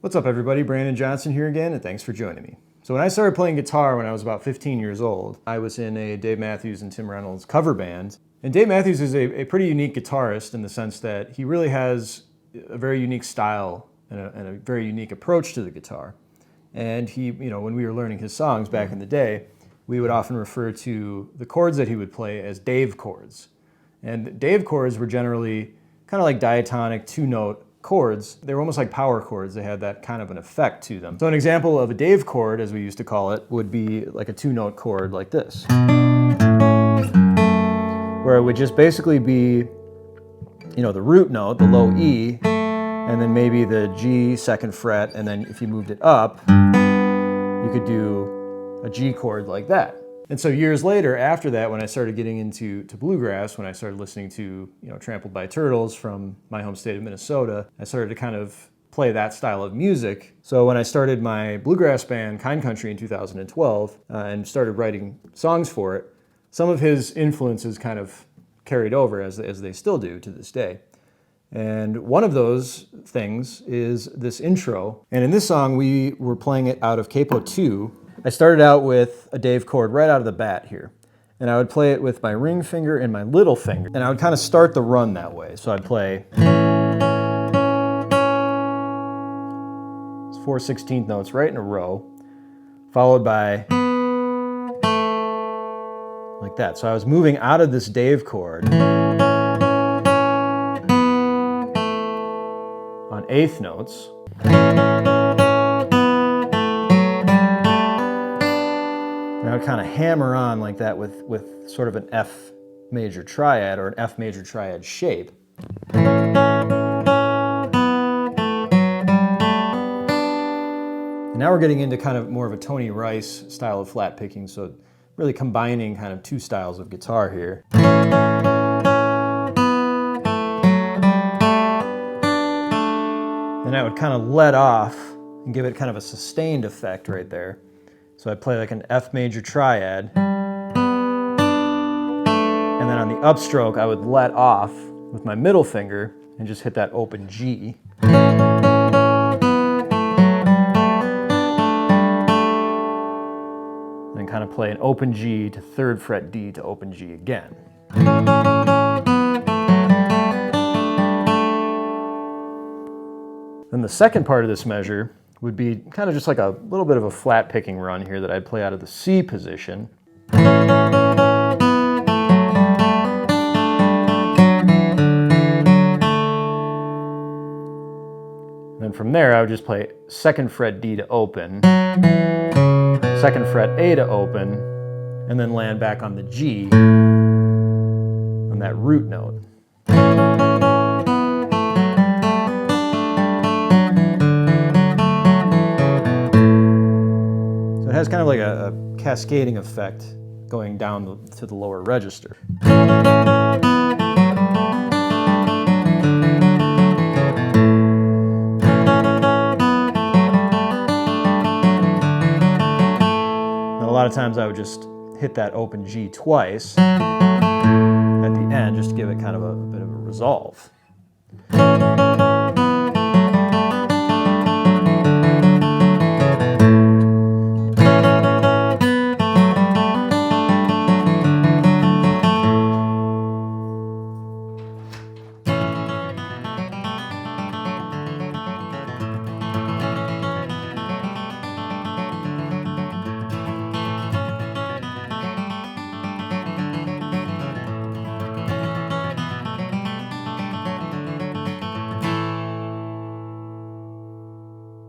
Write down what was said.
What's up everybody, Brandon Johnson here again, and thanks for joining me. So when I started playing guitar when I was about 15 years old, I was in a Dave Matthews and Tim Reynolds cover band. And Dave Matthews is a pretty unique guitarist in the sense that he really has a very unique style and a very unique approach to the guitar. And he, when we were learning his songs back in the day, we would often refer to the chords that he would play as Dave chords. And Dave chords were generally kind of like diatonic two-note chords. They were almost like power chords. They had that kind of an effect to them. So an example of a Dave chord, as we used to call it, would be like a two-note chord like this, where it would just basically be, the root note, the low E, and then maybe the G second fret, and then if you moved it up, you could do a G chord like that. And so years later, after that, when I started getting into Bluegrass, when I started listening to Trampled by Turtles from my home state of Minnesota, I started to kind of play that style of music. So when I started my bluegrass band, Kind Country, in 2012, and started writing songs for it, some of his influences kind of carried over, as they still do to this day. And one of those things is this intro. And in this song, we were playing it out of Capo 2. I started out with a Dave chord right out of the bat here. And I would play it with my ring finger and my little finger. And I would kind of start the run that way. So I'd play 4 16th notes right in a row, followed by like that. So I was moving out of this Dave chord on 8th notes. And I would kind of hammer on like that with sort of an F major triad or an F major triad shape. And now we're getting into kind of more of a Tony Rice style of flat picking, so really combining kind of two styles of guitar here. And I would kind of let off and give it kind of a sustained effect right there. So I play like an F major triad, and then on the upstroke I would let off with my middle finger and just hit that open G. And then kind of play an open G to 3rd fret D to open G again. Then the second part of this measure would be kind of just like a little bit of a flat picking run here that I'd play out of the C position. And then from there I would just play 2nd fret D to open, 2nd fret A to open, and then land back on the G on that root note. It has kind of like a cascading effect going down to the lower register. And a lot of times I would just hit that open G twice at the end just to give it kind of a bit of a resolve.